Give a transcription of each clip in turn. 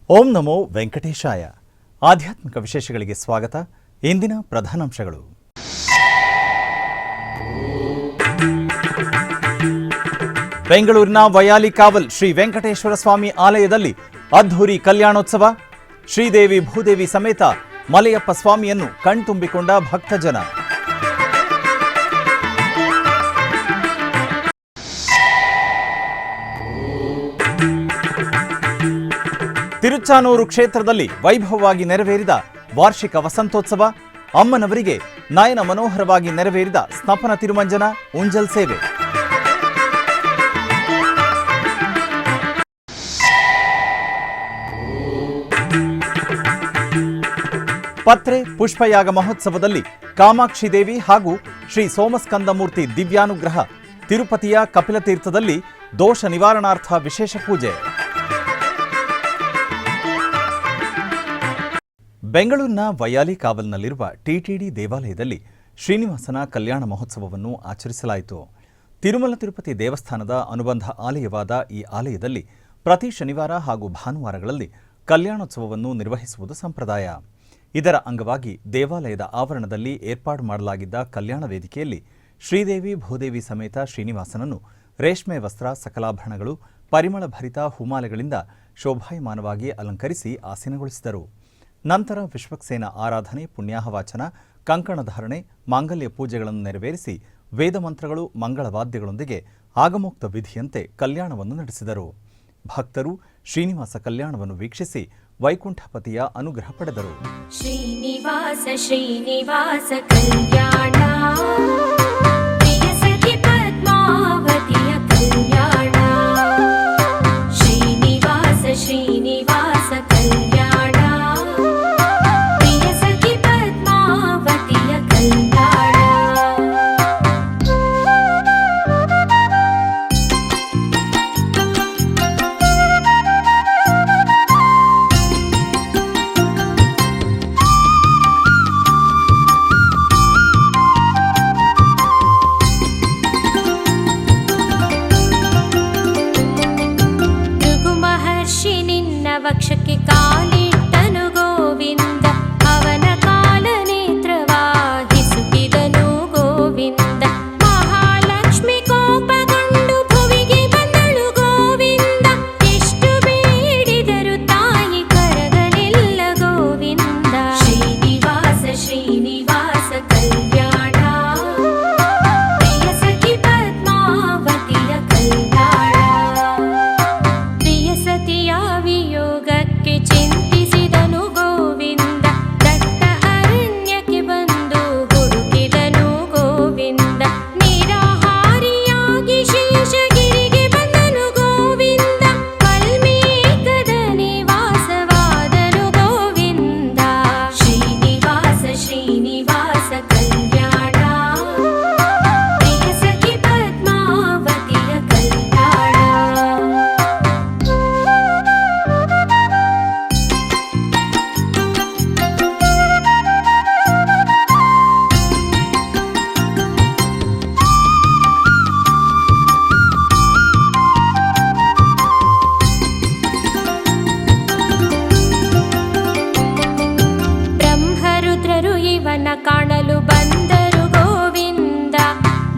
ಓಂ ನಮೋ ವೆಂಕಟೇಶಾಯ. ಆಧ್ಯಾತ್ಮಿಕ ವಿಶೇಷಗಳಿಗೆ ಸ್ವಾಗತ. ಇಂದಿನ ಪ್ರಧಾನಾಂಶಗಳು. ಬೆಂಗಳೂರಿನ ವಯಾಲಿಕಾವಲ್ ಶ್ರೀ ವೆಂಕಟೇಶ್ವರ ಸ್ವಾಮಿ ಆಲಯದಲ್ಲಿ ಅದ್ಧೂರಿ ಕಲ್ಯಾಣೋತ್ಸವ. ಶ್ರೀದೇವಿ ಭೂದೇವಿ ಸಮೇತ ಮಲೆಯಪ್ಪ ಸ್ವಾಮಿಯನ್ನು ಕಣ್ತುಂಬಿಕೊಂಡ ಭಕ್ತಜನ. ತಿರುಚಾನೂರು ಕ್ಷೇತ್ರದಲ್ಲಿ ವೈಭವವಾಗಿ ನೆರವೇರಿದ ವಾರ್ಷಿಕ ವಸಂತೋತ್ಸವ. ಅಮ್ಮನವರಿಗೆ ನಯನ ಮನೋಹರವಾಗಿ ನೆರವೇರಿದ ಸ್ನಪನ ತಿರುಮಂಜನ, ಉಂಜಲ್ ಸೇವೆ. ಪತ್ರೆ ಪುಷ್ಪಯಾಗ ಮಹೋತ್ಸವದಲ್ಲಿ ಕಾಮಾಕ್ಷಿ ದೇವಿ ಹಾಗೂ ಶ್ರೀ ಸೋಮಸ್ಕಂದಮೂರ್ತಿ ದಿವ್ಯಾನುಗ್ರಹ. ತಿರುಪತಿಯ ಕಪಿಲತೀರ್ಥದಲ್ಲಿ ದೋಷ ನಿವಾರಣಾರ್ಥ ವಿಶೇಷ ಪೂಜೆ. ಬೆಂಗಳೂರಿನ ವಯಾಲಿಕಾವಲ್ನಲ್ಲಿರುವ ಟಿಟಿಡಿ ದೇವಾಲಯದಲ್ಲಿ ಶ್ರೀನಿವಾಸನ ಕಲ್ಯಾಣ ಮಹೋತ್ಸವವನ್ನು ಆಚರಿಸಲಾಯಿತು. ತಿರುಮಲ ತಿರುಪತಿ ದೇವಸ್ಥಾನದ ಅನುಬಂಧ ಆಲಯವಾದ ಈ ಆಲಯದಲ್ಲಿ ಪ್ರತಿ ಶನಿವಾರ ಹಾಗೂ ಭಾನುವಾರಗಳಲ್ಲಿ ಕಲ್ಯಾಣೋತ್ಸವವನ್ನು ನಿರ್ವಹಿಸುವುದು ಸಂಪ್ರದಾಯ. ಇದರ ಅಂಗವಾಗಿ ದೇವಾಲಯದ ಆವರಣದಲ್ಲಿ ಏರ್ಪಾಡು ಮಾಡಲಾಗಿದ್ದ ಕಲ್ಯಾಣ ವೇದಿಕೆಯಲ್ಲಿ ಶ್ರೀದೇವಿ ಭೂದೇವಿ ಸಮೇತ ಶ್ರೀನಿವಾಸನನ್ನು ರೇಷ್ಮೆ ವಸ್ತ್ರ, ಸಕಲಾಭರಣಗಳು, ಪರಿಮಳ ಭರಿತ ಹೂಮಾಲೆಗಳಿಂದ ಶೋಭಾಯಮಾನವಾಗಿ ಅಲಂಕರಿಸಿ ಆಸೀನಗೊಳಿಸಿದರು. ನಂತರ ವಿಶ್ವಕ್ಸೇನ ಆರಾಧನೆ, ಪುಣ್ಯಾಹವಾಚನ, ಕಂಕಣಧಾರಣೆ, ಮಾಂಗಲ್ಯ ಪೂಜೆಗಳನ್ನು ನೆರವೇರಿಸಿ ವೇದಮಂತ್ರಗಳು, ಮಂಗಳವಾದ್ಯಗಳೊಂದಿಗೆ ಆಗಮೋಕ್ತ ವಿಧಿಯಂತೆ ಕಲ್ಯಾಣವನ್ನು ನಡೆಸಿದರು. ಭಕ್ತರು ಶ್ರೀನಿವಾಸ ಕಲ್ಯಾಣವನ್ನು ವೀಕ್ಷಿಸಿ ವೈಕುಂಠಪತಿಯ ಅನುಗ್ರಹ ಪಡೆದರು. ಶ್ರೀನಿವಾಸ ಶ್ರೀನಿವಾಸ ಕಲ್ಯಾಣ, ಪ್ರಿಯ ಸಖಿ ಪದ್ಮಾವತಿಯ ಕಲ್ಯಾಣ. ಶ್ರೀನಿವಾಸ ಶ್ರೀನಿವಾಸ ಕಲ್ಯಾಣ, ಪ್ರಿಯ ಸಖಿ ಪದ್ಮಾವತಿಯ ಕಲ್ಯಾಣ. ವಕ್ಷಕ್ಕೆ ಕಾಲಿಟ್ಟನು ಗೋವಿಂದ, ಅವನ ಕಾಲ ನೇತ್ರವಾಹಿಸುತ್ತಿದನು ಗೋವಿಂದ. ಮಹಾಲಕ್ಷ್ಮಿ ಕೋಪಗೊಂಡು ಭುವಿಗೆ ಬಂದಳು ಗೋವಿಂದ, ಎಷ್ಟು ಬೇಡಿದರು ತಾಯಿ ಕರಗಲಿಲ್ಲ ಗೋವಿಂದ. ಶ್ರೀನಿವಾಸ ಶ್ರೀನಿವಾಸ ಕಲ್ಯಾಣ, ಪ್ರಿಯ ಸಖಿ ಪದ್ಮಾವತಿಯ ಕಲ್ಯಾಣ. ಪ್ರಿಯ ಸತಿಯ ವಿಯೋಗಕ್ಕೆ ಚಿಂತಿಸಿದನು ಗೋವಿಂದ, ದಟ್ಟ ಅರಣ್ಯಕ್ಕೆ ಬಂದು ಹುಡುಕಿದನು ಗೋವಿಂದ. ನಿರಾಹಾರಿಯಾಗಿ ಶೇಷಗಿರಿಗೆ ಬಂದನು ಗೋವಿಂದ, ವಾಲ್ಮೀಕದ ನಿವಾಸವಾದನು ಗೋವಿಂದ. ಶ್ರೀನಿವಾಸ ಶ್ರೀನಿವಾಸ ಕಲ್ಯಾಣ, ಪ್ರಿಯ ಸಖಿ ಪದ್ಮಾವತಿಯ ಕಲ್ಯಾಣ. ಬ್ರಹ್ಮರುದ್ರರು ಇವನ ಕಾಣಲು ಬಂದರು ಗೋವಿಂದ,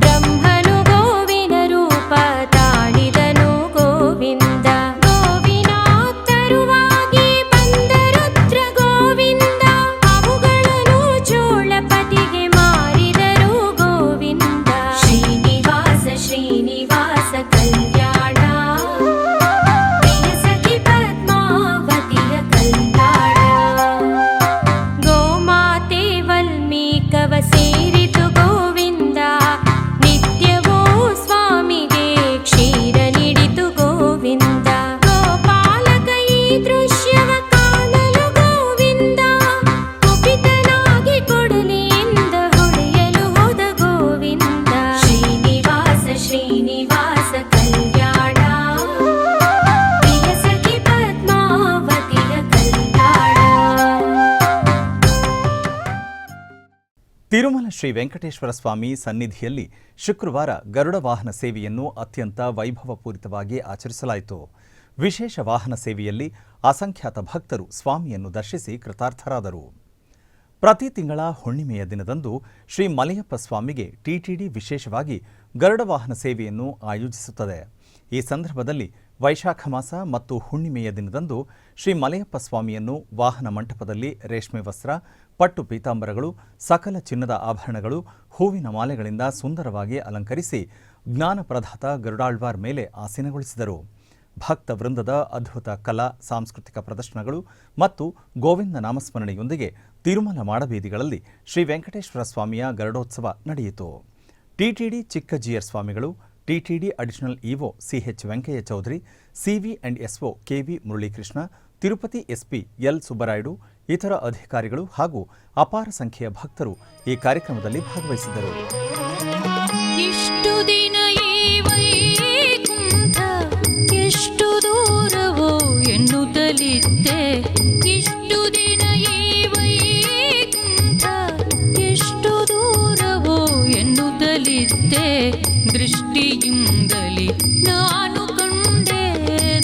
ಬ್ರಹ್ಮನು ಗೋವಿನ ರೂಪ ತಾಳಿದನು ಗೋವಿಂದ. ಗೋವಿನ ತರುವಾಗಿ ಬಂದ ರುದ್ರ ಗೋವಿಂದ, ಅವುಗಳನ್ನು ಚೋಳಪತಿಗೆ ಮಾರಿದರು ಗೋವಿಂದ. ಶ್ರೀನಿವಾಸ ಶ್ರೀನಿವಾಸ ಕಲ್ಯಾಣ, ಪ್ರಿಯ ಸಖಿ ಪದ್ಮಾವತಿಯ ಕಲ್ಯಾಣ. ಗೋಮಾತೆ ವಲ್ಮೀಕವ ಸೇರಿತು ಗೋವಿಂದ, ನಿತ್ಯವೂ ಸ್ವಾಮಿಗೆ ಕ್ಷೀರ ನೀಡಿತು ಗೋವಿಂದ. ಗೋಪಾಲಕ ಈ ದೃಶ್ಯವ ಕಾಣಲು ಗೋವಿಂದ, ಕುಪಿತನಾಗಿ ಕೊಡಲಿಯಿಂದ ಹೊಡೆಯಲು ಹೋದ ಗೋವಿಂದ. ಶ್ರೀನಿವಾಸ ಶ್ರೀನಿವಾಸ ಕಲ್ಯಾಣ, ಪ್ರಿಯ ಸಖಿ ಪದ್ಮಾವತಿಯ ಕಲ್ಯಾಣ. ತಿರುಮಲ ಶ್ರೀ ವೆಂಕಟೇಶ್ವರ ಸ್ವಾಮಿ ಸನ್ನಿಧಿಯಲ್ಲಿ ಶುಕ್ರವಾರ ಗರುಡ ವಾಹನ ಸೇವೆಯನ್ನು ಅತ್ಯಂತ ವೈಭವಪೂರಿತವಾಗಿ ಆಚರಿಸಲಾಯಿತು. ವಿಶೇಷ ವಾಹನ ಸೇವೆಯಲ್ಲಿ ಅಸಂಖ್ಯಾತ ಭಕ್ತರು ಸ್ವಾಮಿಯನ್ನು ದರ್ಶಿಸಿ ಕೃತಾರ್ಥರಾದರು. ಪ್ರತಿ ತಿಂಗಳ ಹುಣ್ಣಿಮೆಯ ದಿನದಂದು ಶ್ರೀ ಮಲಯಪ್ಪ ಸ್ವಾಮಿಗೆ ಟಿಟಿಡಿ ವಿಶೇಷವಾಗಿ ಗರುಡ ವಾಹನ ಸೇವೆಯನ್ನು ಆಯೋಜಿಸುತ್ತದೆ. ಈ ಸಂದರ್ಭದಲ್ಲಿ ವೈಶಾಖ ಮಾಸ ಮತ್ತು ಹುಣ್ಣಿಮೆಯ ದಿನದಂದು ಶ್ರೀ ಮಲಯಪ್ಪ ಸ್ವಾಮಿಯನ್ನು ವಾಹನ ಮಂಟಪದಲ್ಲಿ ರೇಷ್ಮೆ ವಸ್ತ್ರ, ಪಟ್ಟು ಪೀತಾಂಬರಗಳು, ಸಕಲ ಚಿನ್ನದ ಆಭರಣಗಳು, ಹೂವಿನ ಮಾಲೆಗಳಿಂದ ಸುಂದರವಾಗಿ ಅಲಂಕರಿಸಿ ಜ್ಞಾನಪ್ರದಾತ ಗರುಡಾಳ್ವಾರ್ ಮೇಲೆ ಆಸೀನಗೊಳಿಸಿದರು. ಭಕ್ತ ವೃಂದದ ಅದ್ಭುತ ಕಲಾ ಸಾಂಸ್ಕೃತಿಕ ಪ್ರದರ್ಶನಗಳು ಮತ್ತು ಗೋವಿಂದ ನಾಮಸ್ಮರಣೆಯೊಂದಿಗೆ ತಿರುಮಲ ಮಾಡಬೀದಿಗಳಲ್ಲಿ ಶ್ರೀ ವೆಂಕಟೇಶ್ವರ ಸ್ವಾಮಿಯ ಗರುಡೋತ್ಸವ ನಡೆಯಿತು. ಟಿಟಿಡಿ ಚಿಕ್ಕಜಿಯರ್ ಸ್ವಾಮಿಗಳು, TTD additional EO CH Venkaiah Chowdary, CV and SO KV Muralikrishna, Tirupati SP L Subbarayudu, ಇತರ ಅಧಿಕಾರಿಗಳು ಹಾಗೂ ಅಪಾರ ಸಂಖ್ಯೆಯ ಭಕ್ತರು ಈ ಕಾರ್ಯಕ್ರಮದಲ್ಲಿ ಭಾಗವಹಿಸಿದ್ದರು. ಇಷ್ಟು ದಿನ ಈ ವೈಕುಂಠ ಎಷ್ಟು ದೂರವೋ ಎನ್ನುತ್ತಲಿದ್ದೆ, ಇಷ್ಟು ದಿನ ಈ ವೈಕುಂಠ ಎಷ್ಟು ದೂರವೋ ಎನ್ನುತ್ತಲಿದ್ದೆ, ದೃಷ್ಟಿಯಿಂದಲೇ ನಾನು ಕಂಡೆ,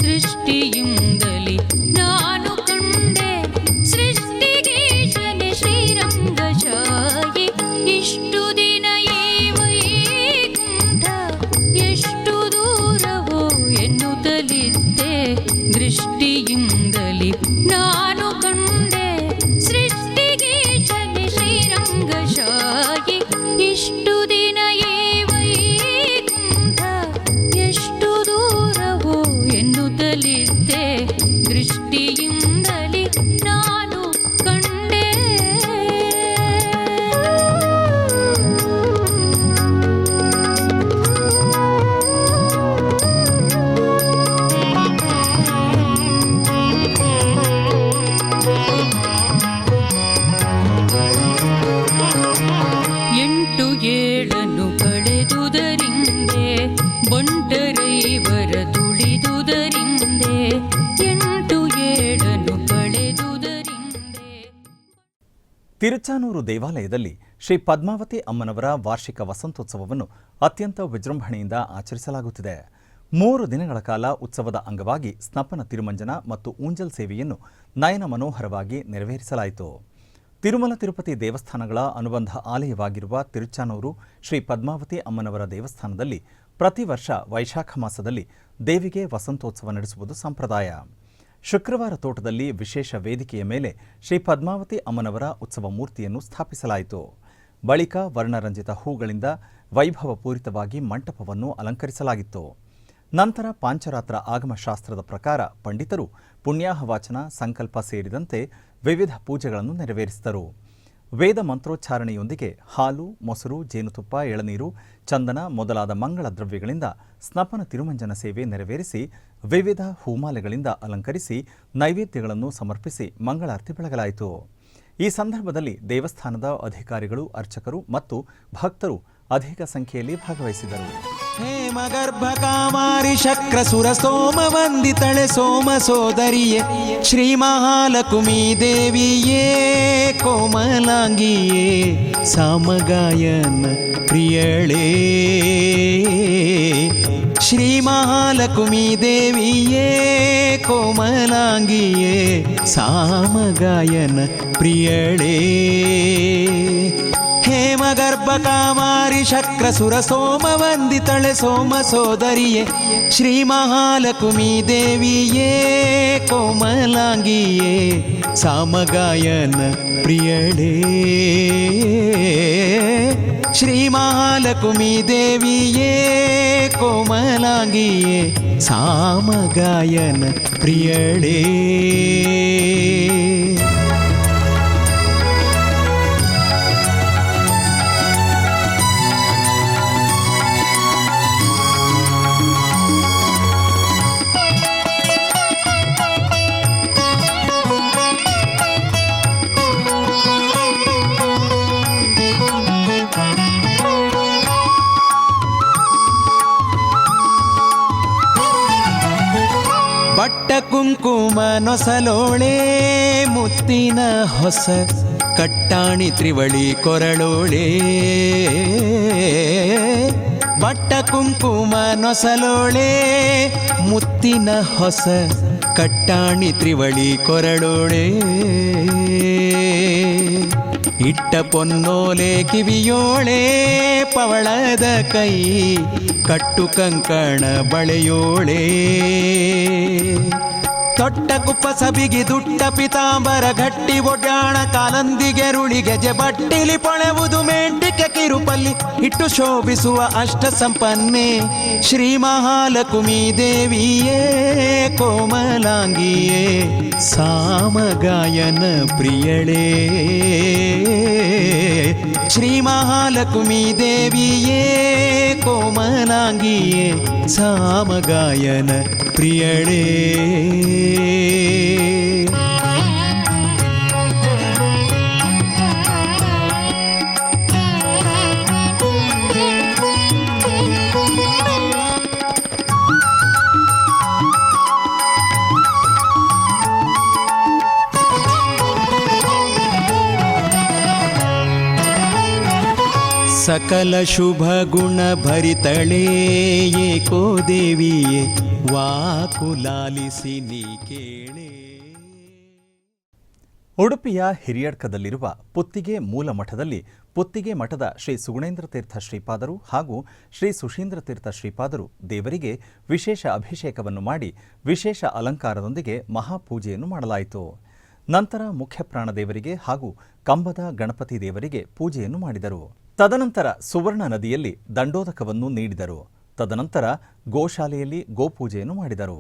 ದೃಷ್ಟಿಯಿಂದಲೇ ನಾನು ಕಂಡೆ, ಸೃಷ್ಟಿಗೀಶನೆ ಶ್ರೀರಂಗಶಾಹಿ. ಇಷ್ಟು ದಿನ ಈ ವೈಕುಂಠ ಎಷ್ಟು ದೂರವೋ ಎನ್ನುತ್ತಲಿದ್ದೆ, ದೃಷ್ಟಿಯಿಂದಲೇ ನಾನು ಕಂಡೆ, ಸೃಷ್ಟಿಗೀಶನೆ ಶ್ರೀರಂಗಶಾಹಿ. ಇಷ್ಟು ದಿನ ಈ ವೈಕುಂಠ ಎಷ್ಟು ದೂರವೋ ಎನ್ನುತ್ತಲಿದ್ದೆ, ದೃಷ್ಟಿಯಿಂದಲೇ ನಾನು ಕಂಡೆ. ಎಂಟು ಏಳನ್ನು ಕಳೆದುದರಿಂದೆ, ಬಂಟರೈವರ ತುಳಿದುದರಿಂದೆ, ಎಂಟು ಏಳನ್ನು ಕಳೆದುದರಿಂದೆ. ತಿರುಚಾನೂರು ದೇವಾಲಯದಲ್ಲಿ ಶ್ರೀ ಪದ್ಮಾವತಿ ಅಮ್ಮನವರ ವಾರ್ಷಿಕ ವಸಂತೋತ್ಸವವನ್ನು ಅತ್ಯಂತ ವಿಜೃಂಭಣೆಯಿಂದ ಆಚರಿಸಲಾಗುತ್ತಿದೆ. 3 ದಿನಗಳ ಕಾಲ ಉತ್ಸವದ ಅಂಗವಾಗಿ ಸ್ನಪನ ತಿರುಮಂಜನ ಮತ್ತು ಊಂಜಲ್ ಸೇವೆಯನ್ನು ನಯನ ಮನೋಹರವಾಗಿ ನೆರವೇರಿಸಲಾಯಿತು. ತಿರುಮಲ ತಿರುಪತಿ ದೇವಸ್ಥಾನಗಳ ಅನುಬಂಧ ಆಲಯವಾಗಿರುವ ತಿರುಚಾನೂರು ಶ್ರೀ ಪದ್ಮಾವತಿ ಅಮ್ಮನವರ ದೇವಸ್ಥಾನದಲ್ಲಿ ಪ್ರತಿ ವರ್ಷ ವೈಶಾಖ ಮಾಸದಲ್ಲಿ ದೇವಿಗೆ ವಸಂತೋತ್ಸವ ನಡೆಸುವುದು ಸಂಪ್ರದಾಯ. ಶುಕ್ರವಾರ ತೋಟದಲ್ಲಿ ವಿಶೇಷ ವೇದಿಕೆಯ ಮೇಲೆ ಶ್ರೀ ಪದ್ಮಾವತಿ ಅಮ್ಮನವರ ಉತ್ಸವ ಮೂರ್ತಿಯನ್ನು ಸ್ಥಾಪಿಸಲಾಯಿತು. ಬಳಿಕ ವರ್ಣರಂಜಿತ ಹೂಗಳಿಂದ ವೈಭವಪೂರಿತವಾಗಿ ಮಂಟಪವನ್ನು ಅಲಂಕರಿಸಲಾಗಿತ್ತು. ನಂತರ ಪಾಂಚರಾತ್ರ ಆಗಮಶಾಸ್ತ್ರದ ಪ್ರಕಾರ ಪಂಡಿತರು ಪುಣ್ಯಾಹವಾಚನ, ಸಂಕಲ್ಪ ಸೇರಿದಂತೆ ವಿವಿಧ ಪೂಜೆಗಳನ್ನು ನೆರವೇರಿಸಿದರು. ವೇದ ಮಂತ್ರೋಚ್ಚಾರಣೆಯೊಂದಿಗೆ ಹಾಲು, ಮೊಸರು, ಜೇನುತುಪ್ಪ, ಎಳನೀರು, ಚಂದನ ಮೊದಲಾದ ಮಂಗಳ ದ್ರವ್ಯಗಳಿಂದ ಸ್ನಪನ ತಿರುಮಂಜನ ಸೇವೆ ನೆರವೇರಿಸಿ ವಿವಿಧ ಹೂಮಾಲೆಗಳಿಂದ ಅಲಂಕರಿಸಿ ನೈವೇದ್ಯಗಳನ್ನು ಸಮರ್ಪಿಸಿ ಮಂಗಳಾರತಿ ಬೆಳಗಲಾಯಿತು. ಈ ಸಂದರ್ಭದಲ್ಲಿ ದೇವಸ್ಥಾನದ ಅಧಿಕಾರಿಗಳು, ಅರ್ಚಕರು ಮತ್ತು ಭಕ್ತರು ಅಧಿಕ ಸಂಖ್ಯೆಯಲ್ಲಿ ಭಾಗವಹಿಸಿದರು. ಹೇಮಗರ್ಭ ಕಾಮಾರಿ ಶಕ್ರ ಸುರ ಸೋಮ ವಂದಿತಳೆ ಸೋಮ ಸೋದರಿಯೇ ಶ್ರೀ ಮಹಾಲಕ್ಷ್ಮೀ ದೇವಿಯೇ ಕೋಮಲಾಂಗಿಯೇ ಸಾಮಗಾಯನ ಪ್ರಿಯಳೇ ಶ್ರೀ ಮಹಾಲಕ್ಷ್ಮೀ ದೇವಿಯೇ ಕೋಮಲಾಂಗಿಯೇ ಸಾಮಗಾಯನ ಪ್ರಿಯಳೇ ಹೇಮಗರ್ಭ ಕಾಮಾರಿ ಶಕ್ರ ಸುರ ಸೋಮ ವಂದಿತಳೆ ಸೋಮ ಸೋದರಿಯೇ ಶ್ರೀ ಮಹಾಲಕ್ಷ್ಮೀ ದೇವಿಯೇ ಕೋಮಲಾಂಗಿಯೇ ಸಾಮಗಾಯನ ಪ್ರಿಯಳೇ ಶ್ರೀ ಮಹಾಲಕ್ಷ್ಮೀ ದೇವಿಯೇ ಕೋಮಲಾಂಗಿಯೇ ಸಾಮಗಾಯನ ಪ್ರಿಯಳೇ. ಬಟ್ಟ ಕುಂಕುಮ ನೊಸಲೋಳೆ ಮುತ್ತಿನ ಹೊಸ ಕಟ್ಟಾಣಿ ತ್ರಿವಳಿ ಕೊರಳೋಳೆ ಬಟ್ಟ ಕುಂಕುಮ ನೊಸಲೋಳೆ ಮುತ್ತಿನ ಹೊಸ ಕಟ್ಟಾಣಿ ತ್ರಿವಳಿ ಕೊರಳೋಳೆ ಇಟ್ಟ ಪೊನ್ನೋಲೆ ಕಿವಿಯೋಳೆ ಪವಳದ ಕೈ ಕಟ್ಟು ಕಂಕಣ ಬಳೆಯೋಳೆ ತೊಟ್ಟ ಕುಪ್ಪಸ ಬಿಗಿ ದುಟ್ಟ ಪಿತಾಂಬರ ಗಟ್ಟಿ ಒಡ್ಯಾಣ ಕಾಲಂದಿಗೆರುಳಿ ಗೆಜೆ ಬಟ್ಟಿಲಿ ಪೊಳೆವುದು ಮೇಂಟಿಕೆ ಕಿರುಪಲ್ಲಿ ಇಟ್ಟು ಶೋಭಿಸುವ ಅಷ್ಟ ಸಂಪನ್ನೆ ಶ್ರೀ ಮಹಾಲಕ್ಷ್ಮೀ ದೇವಿಯೇ ಕೋಮಲಾಂಗಿಯೇ ಸಾಮಗಾಯನ ಪ್ರಿಯಳೇ ಶ್ರೀ ಮಹಾಲಕ್ಷ್ಮೀ ದೇವಿಯೇ ಕೋಮಲಾಂಗಿಯೇ ಸಾಮಗಾಯನ ಪ್ರಿಯಳೇ ಸಕಲ ಶುಭ ಗುಣ ಭರಿತಳೇ ಏಕೋ ದೇವಿಯೇ ವಾಕುಲಾಲಿಸಿ ನೀ ಕೇಳೆ. ಉಡುಪಿಯ ಹಿರಿಯಡ್ಕದಲ್ಲಿರುವ ಪುತ್ತಿಗೆ ಮೂಲ ಮಠದಲ್ಲಿ ಪುತ್ತಿಗೆ ಮಠದ ಶ್ರೀ ಸುಗುಣೇಂದ್ರ ತೀರ್ಥ ಶ್ರೀಪಾದರು ಹಾಗೂ ಶ್ರೀ ಸುಶೀಂದ್ರ ತೀರ್ಥ ಶ್ರೀಪಾದರು ದೇವರಿಗೆ ವಿಶೇಷ ಅಭಿಷೇಕವನ್ನು ಮಾಡಿ ವಿಶೇಷ ಅಲಂಕಾರದೊಂದಿಗೆ ಮಹಾಪೂಜೆಯನ್ನು ಮಾಡಲಾಯಿತು. ನಂತರ ಮುಖ್ಯ ಪ್ರಾಣ ದೇವರಿಗೆ ಹಾಗೂ ಕಂಬದ ಗಣಪತಿ ದೇವರಿಗೆ ಪೂಜೆಯನ್ನು ಮಾಡಿದರು. ತದನಂತರ ಸುವರ್ಣ ನದಿಯಲ್ಲಿ ದಂಡೋದಕವನ್ನು ನೀಡಿದರು. ತದನಂತರ ಗೋಶಾಲೆಯಲ್ಲಿ ಗೋಪೂಜೆಯನ್ನು ಮಾಡಿದರು.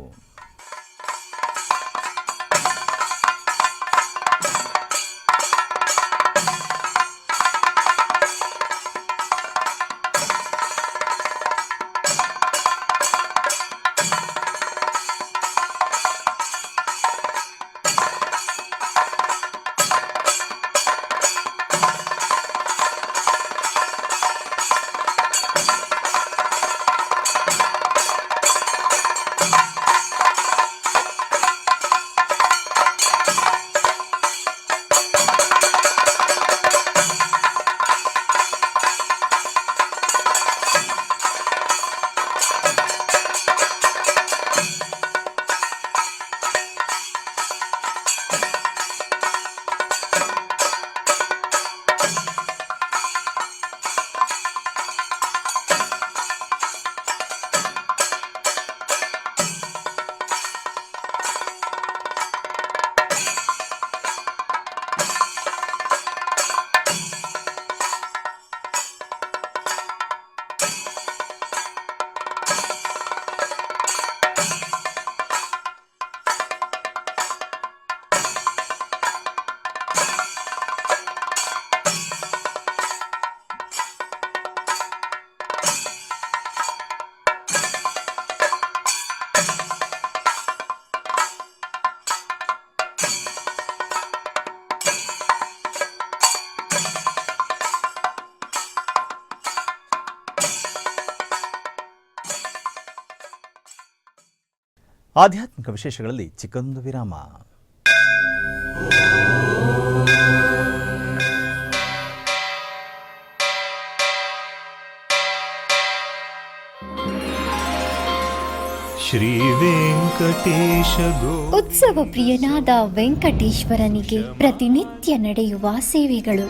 ಆಧ್ಯಾತ್ಮಿಕ ವಿಶೇಷಗಳಲ್ಲಿ ಚಿಕ್ಕದೊಂದು ವಿರಾಮ. ಶ್ರೀ ವೆಂಕಟೇಶ ಉತ್ಸವ ಪ್ರಿಯನಾದ ವೆಂಕಟೇಶ್ವರನಿಗೆ ಪ್ರತಿನಿತ್ಯ ನಡೆಯುವ ಸೇವೆಗಳು.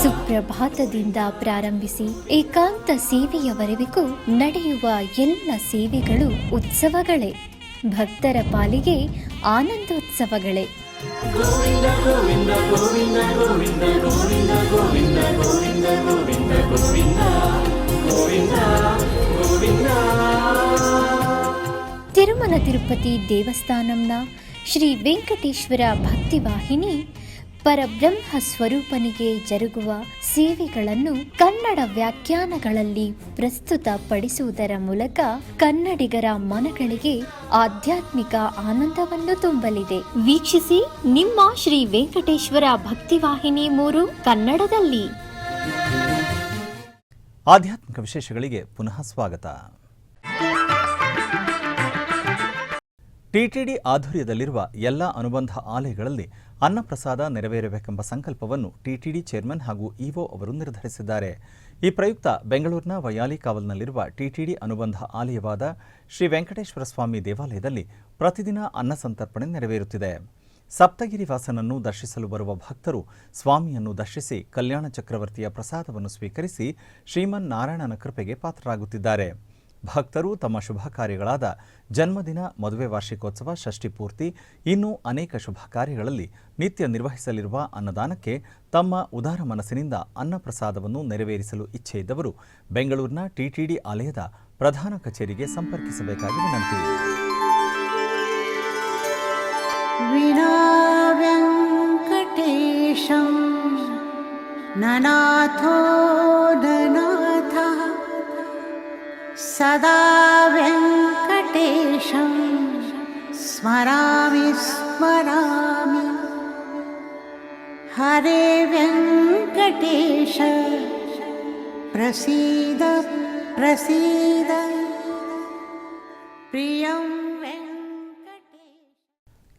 ಸುಪ್ರಭಾತದಿಂದ ಪ್ರಾರಂಭಿಸಿ ಏಕಾಂತ ಸೇವೆಯವರೆಗೂ ನಡೆಯುವ ಎಲ್ಲ ಸೇವೆಗಳು ಉತ್ಸವಗಳೇ. ಭಕ್ತರ ಪಾಲಿಗೆ ಆನಂದೋತ್ಸವಗಳೇ. ತಿರುಮಲ ತಿರುಪತಿ ದೇವಸ್ಥಾನಂನ ಶ್ರೀ ವೆಂಕಟೇಶ್ವರ ಭಕ್ತಿವಾಹಿನಿ ಪರಬ್ರಹ್ಮ ಸ್ವರೂಪನಿಗೆ ಜರುಗುವ ಸೇವೆಗಳನ್ನು ಕನ್ನಡ ವ್ಯಾಖ್ಯಾನಗಳಲ್ಲಿ ಪ್ರಸ್ತುತಪಡಿಸುವುದರ ಮೂಲಕ ಕನ್ನಡಿಗರ ಮನಗಳಿಗೆ ಆಧ್ಯಾತ್ಮಿಕ ಆನಂದವನ್ನು ತುಂಬಲಿದೆ. ವೀಕ್ಷಿಸಿ ನಿಮ್ಮ ಶ್ರೀ ವೆಂಕಟೇಶ್ವರ ಭಕ್ತಿವಾಹಿನಿ 3 ಕನ್ನಡದಲ್ಲಿ. ಆಧ್ಯಾತ್ಮಿಕ ವಿಶೇಷಗಳಿಗೆ ಪುನಃ ಸ್ವಾಗತ. ಟಿಟಿಡಿ ಆಧ್ವರ್ಯದಲ್ಲಿರುವ ಎಲ್ಲ ಅನುಬಂಧ ಆಲಯಗಳಲ್ಲಿ ಅನ್ನಪ್ರಸಾದ ನೆರವೇರಬೇಕೆಂಬ ಸಂಕಲ್ಪವನ್ನು ಟಿಟಿಡಿ ಚೇರ್ಮನ್ ಹಾಗೂ ಇಒ ಅವರು ನಿರ್ಧರಿಸಿದ್ದಾರೆ. ಈ ಪ್ರಯುಕ್ತ ಬೆಂಗಳೂರಿನ ವೈಯಾಲಿಕಾವಲ್ನಲ್ಲಿರುವ ಟಿಟಿಡಿ ಅನುಬಂಧ ಆಲಯವಾದ ಶ್ರೀ ವೆಂಕಟೇಶ್ವರ ಸ್ವಾಮಿ ದೇವಾಲಯದಲ್ಲಿ ಪ್ರತಿದಿನ ಅನ್ನ ಸಂತರ್ಪಣೆ ನೆರವೇರುತ್ತಿದೆ. ಸಪ್ತಗಿರಿ ವಾಸನನ್ನು ದರ್ಶಿಸಲು ಬರುವ ಭಕ್ತರು ಸ್ವಾಮಿಯನ್ನು ದರ್ಶಿಸಿ ಕಲ್ಯಾಣ ಚಕ್ರವರ್ತಿಯ ಪ್ರಸಾದವನ್ನು ಸ್ವೀಕರಿಸಿ ಶ್ರೀಮನ್ನಾರಾಯಣನ ಕೃಪೆಗೆ ಪಾತ್ರರಾಗುತ್ತಿದ್ದಾರೆ. ಭಕ್ತರು ತಮ್ಮ ಶುಭ ಕಾರ್ಯಗಳಾದ ಜನ್ಮದಿನ, ಮದುವೆ ವಾರ್ಷಿಕೋತ್ಸವ, ಷಷ್ಠಿ ಪೂರ್ತಿ, ಇನ್ನೂ ಅನೇಕ ಶುಭ ಕಾರ್ಯಗಳಲ್ಲಿ ನಿತ್ಯ ನಿರ್ವಹಿಸಲಿರುವ ಅನ್ನದಾನಕ್ಕೆ ತಮ್ಮ ಉದಾರ ಮನಸ್ಸಿನಿಂದ ಅನ್ನಪ್ರಸಾದವನ್ನು ನೆರವೇರಿಸಲು ಇಚ್ಛೆ ಇದ್ದವರು ಬೆಂಗಳೂರಿನ ಟಿಟಿಡಿ ಆಲಯದ ಪ್ರಧಾನ ಕಚೇರಿಗೆ ಸಂಪರ್ಕಿಸಬೇಕಾಗಿ ವಿನಂತಿ. ವಿನಾ ವೆಂಕಟೇಶಂ ನನಾಥೋ ನನಾಥ ಸದಾ ವೆಂಕಟೇಶಂ ಸ್ಮರಾಮಿ ಸ್ಮರಾಮಿ. ಹರೇ ವೆಂಕಟೇಶ ಪ್ರಸೀದ ಪ್ರಸೀದ ಪ್ರಿಯಂ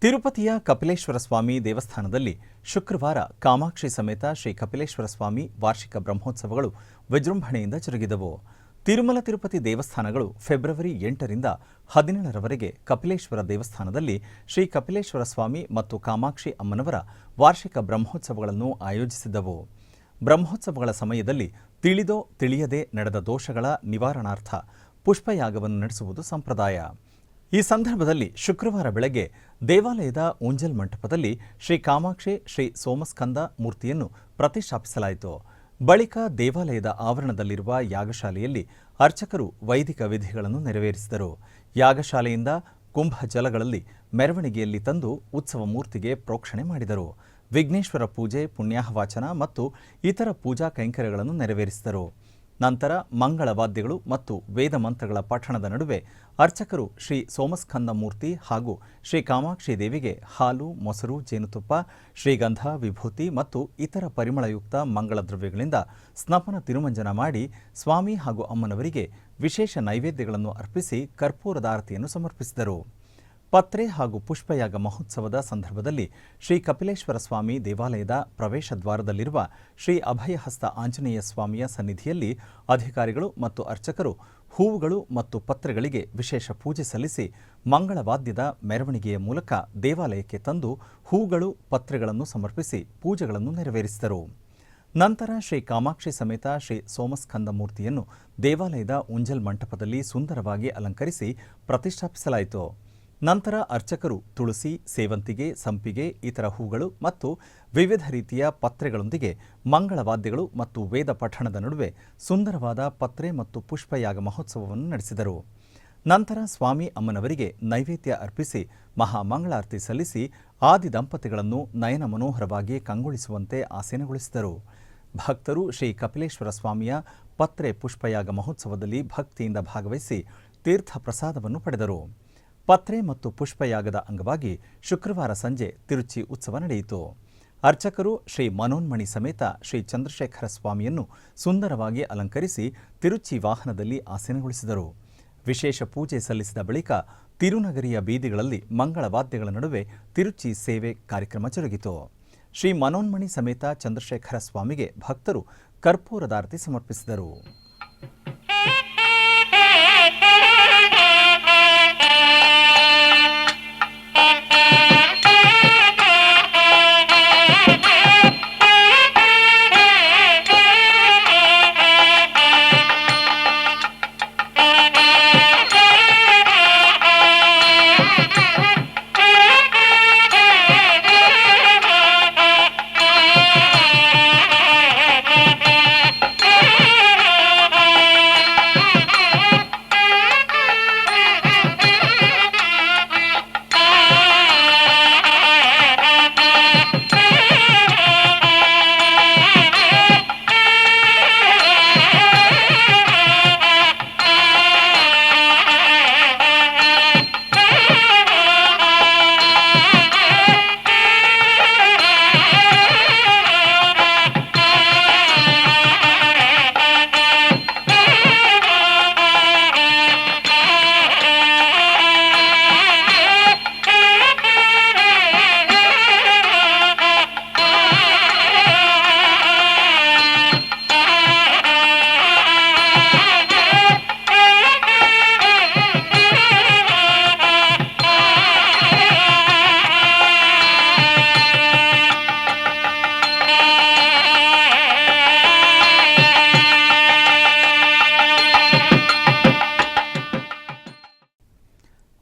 ತಿರುಪತಿಯ ಕಪಿಲೇಶ್ವರ ಸ್ವಾಮಿ ದೇವಸ್ಥಾನದಲ್ಲಿ ಶುಕ್ರವಾರ ಕಾಮಾಕ್ಷಿ ಸಮೇತ ಶ್ರೀ ಕಪಿಲೇಶ್ವರ ಸ್ವಾಮಿ ವಾರ್ಷಿಕ ಬ್ರಹ್ಮೋತ್ಸವಗಳು ವಿಜೃಂಭಣೆಯಿಂದ ಜರುಗಿದವು. ತಿರುಮಲ ತಿರುಪತಿ ದೇವಸ್ಥಾನಗಳು ಫೆಬ್ರವರಿ 8ರಿಂದ 17ರವರೆಗೆ ಕಪಿಲೇಶ್ವರ ದೇವಸ್ಥಾನದಲ್ಲಿ ಶ್ರೀ ಕಪಿಲೇಶ್ವರ ಸ್ವಾಮಿ ಮತ್ತು ಕಾಮಾಕ್ಷಿ ಅಮ್ಮನವರ ವಾರ್ಷಿಕ ಬ್ರಹ್ಮೋತ್ಸವಗಳನ್ನು ಆಯೋಜಿಸಿದ್ದವು. ಬ್ರಹ್ಮೋತ್ಸವಗಳ ಸಮಯದಲ್ಲಿ ತಿಳಿದೋ ತಿಳಿಯದೆ ನಡೆದ ದೋಷಗಳ ನಿವಾರಣಾರ್ಥ ಪುಷ್ಪಯಾಗವನ್ನು ನಡೆಸುವುದು ಸಂಪ್ರದಾಯ. ಈ ಸಂದರ್ಭದಲ್ಲಿ ಶುಕ್ರವಾರ ಬೆಳಗ್ಗೆ ದೇವಾಲಯದ ಊಂಜಲ್ ಮಂಟಪದಲ್ಲಿ ಶ್ರೀ ಕಾಮಾಕ್ಷಿ ಶ್ರೀ ಸೋಮಸ್ಕಂದ ಮೂರ್ತಿಯನ್ನು ಪ್ರತಿಷ್ಠಾಪಿಸಲಾಯಿತು. ಬಳಿಕ ದೇವಾಲಯದ ಆವರಣದಲ್ಲಿರುವ ಯಾಗಶಾಲೆಯಲ್ಲಿ ಅರ್ಚಕರು ವೈದಿಕ ವಿಧಿಗಳನ್ನು ನೆರವೇರಿಸಿದರು. ಯಾಗಶಾಲೆಯಿಂದ ಕುಂಭ ಜಲಗಳಲ್ಲಿ ಮೆರವಣಿಗೆಯಲ್ಲಿ ತಂದು ಉತ್ಸವ ಮೂರ್ತಿಗೆ ಪ್ರೋಕ್ಷಣೆ ಮಾಡಿದರು. ವಿಘ್ನೇಶ್ವರ ಪೂಜೆ, ಪುಣ್ಯಾಹವಾಚನ ಮತ್ತು ಇತರ ಪೂಜಾ ಕೈಂಕರ್ಯಗಳನ್ನು ನೆರವೇರಿಸಿದರು. ನಂತರ ಮಂಗಳವಾದ್ಯಗಳು ಮತ್ತು ವೇದ ಮಂತ್ರಗಳ ಪಠಣದ ನಡುವೆ ಅರ್ಚಕರು ಶ್ರೀ ಸೋಮಸ್ಕಂದ ಮೂರ್ತಿ ಹಾಗೂ ಶ್ರೀ ಕಾಮಾಕ್ಷಿ ದೇವಿಗೆ ಹಾಲು, ಮೊಸರು, ಜೇನುತುಪ್ಪ, ಶ್ರೀಗಂಧ, ವಿಭೂತಿ ಮತ್ತು ಇತರ ಪರಿಮಳಯುಕ್ತ ಮಂಗಳ ದ್ರವ್ಯಗಳಿಂದ ಸ್ನಪನ ತಿರುಮಂಜನ ಮಾಡಿ ಸ್ವಾಮಿ ಹಾಗೂ ಅಮ್ಮನವರಿಗೆ ವಿಶೇಷ ನೈವೇದ್ಯಗಳನ್ನು ಅರ್ಪಿಸಿ ಕರ್ಪೂರದಾರತಿಯನ್ನು ಸಮರ್ಪಿಸಿದರು. ಪತ್ರೆ ಹಾಗೂ ಪುಷ್ಪಯಾಗ ಮಹೋತ್ಸವದ ಸಂದರ್ಭದಲ್ಲಿ ಶ್ರೀ ಕಪಿಲೇಶ್ವರ ಸ್ವಾಮಿ ದೇವಾಲಯದ ಪ್ರವೇಶ ದ್ವಾರದಲ್ಲಿರುವ ಶ್ರೀ ಅಭಯಹಸ್ತ ಆಂಜನೇಯ ಸ್ವಾಮಿಯ ಸನ್ನಿಧಿಯಲ್ಲಿ ಅಧಿಕಾರಿಗಳು ಮತ್ತು ಅರ್ಚಕರು ಹೂವುಗಳು ಮತ್ತು ಪತ್ರೆಗಳಿಗೆ ವಿಶೇಷ ಪೂಜೆ ಸಲ್ಲಿಸಿ ಮಂಗಳವಾದ್ಯದ ಮೆರವಣಿಗೆಯ ಮೂಲಕ ದೇವಾಲಯಕ್ಕೆ ತಂದು ಹೂಗಳು, ಪತ್ರೆಗಳನ್ನು ಸಮರ್ಪಿಸಿ ಪೂಜೆಗಳನ್ನು ನೆರವೇರಿಸಿದರು. ನಂತರ ಶ್ರೀ ಕಾಮಾಕ್ಷಿ ಸಮೇತ ಶ್ರೀ ಸೋಮಸ್ಕಂದ ಮೂರ್ತಿಯನ್ನು ದೇವಾಲಯದ ಊಂಜಲ್ ಮಂಟಪದಲ್ಲಿ ಸುಂದರವಾಗಿ ಅಲಂಕರಿಸಿ ಪ್ರತಿಷ್ಠಾಪಿಸಲಾಯಿತು. ನಂತರ ಅರ್ಚಕರು ತುಳಸಿ, ಸೇವಂತಿಗೆ, ಸಂಪಿಗೆ, ಇತರ ಹೂಗಳು ಮತ್ತು ವಿವಿಧ ರೀತಿಯ ಪತ್ರೆಗಳೊಂದಿಗೆ ಮಂಗಳವಾದ್ಯಗಳು ಮತ್ತು ವೇದ ಪಠಣದ ನಡುವೆ ಸುಂದರವಾದ ಪತ್ರೆ ಮತ್ತು ಪುಷ್ಪಯಾಗ ಮಹೋತ್ಸವವನ್ನು ನಡೆಸಿದರು. ನಂತರ ಸ್ವಾಮಿ ಅಮ್ಮನವರಿಗೆ ನೈವೇದ್ಯ ಅರ್ಪಿಸಿ ಮಹಾಮಂಗಳಾರತಿ ಸಲ್ಲಿಸಿ ಆದಿ ದಂಪತಿಗಳನ್ನು ನಯನ ಮನೋಹರವಾಗಿ ಕಂಗೊಳಿಸುವಂತೆ ಆಸೀನಗೊಳಿಸಿದರು. ಭಕ್ತರು ಶ್ರೀ ಕಪಿಲೇಶ್ವರ ಸ್ವಾಮಿಯ ಪತ್ರೆ ಪುಷ್ಪಯಾಗ ಮಹೋತ್ಸವದಲ್ಲಿ ಭಕ್ತಿಯಿಂದ ಭಾಗವಹಿಸಿ ತೀರ್ಥ ಪ್ರಸಾದವನ್ನು ಪಡೆದರು. ಪತ್ರೆ ಮತ್ತು ಪುಷ್ಪಯಾಗದ ಅಂಗವಾಗಿ ಶುಕ್ರವಾರ ಸಂಜೆ ತಿರುಚಿ ಉತ್ಸವ ನಡೆಯಿತು. ಅರ್ಚಕರು ಶ್ರೀ ಮನೋನ್ಮಣಿ ಸಮೇತ ಶ್ರೀ ಚಂದ್ರಶೇಖರ ಸ್ವಾಮಿಯನ್ನು ಸುಂದರವಾಗಿ ಅಲಂಕರಿಸಿ ತಿರುಚಿ ವಾಹನದಲ್ಲಿ ಆಸೀನಗೊಳಿಸಿದರು. ವಿಶೇಷ ಪೂಜೆ ಸಲ್ಲಿಸಿದ ಬಳಿಕ ತಿರುನಗರಿಯ ಬೀದಿಗಳಲ್ಲಿ ಮಂಗಳವಾದ್ಯಗಳ ನಡುವೆ ತಿರುಚಿ ಸೇವೆ ಕಾರ್ಯಕ್ರಮ ಜರುಗಿತು. ಶ್ರೀ ಮನೋನ್ಮಣಿ ಸಮೇತ ಚಂದ್ರಶೇಖರ ಸ್ವಾಮಿಗೆ ಭಕ್ತರು ಕರ್ಪೂರದಾರತಿ ಸಮರ್ಪಿಸಿದರು.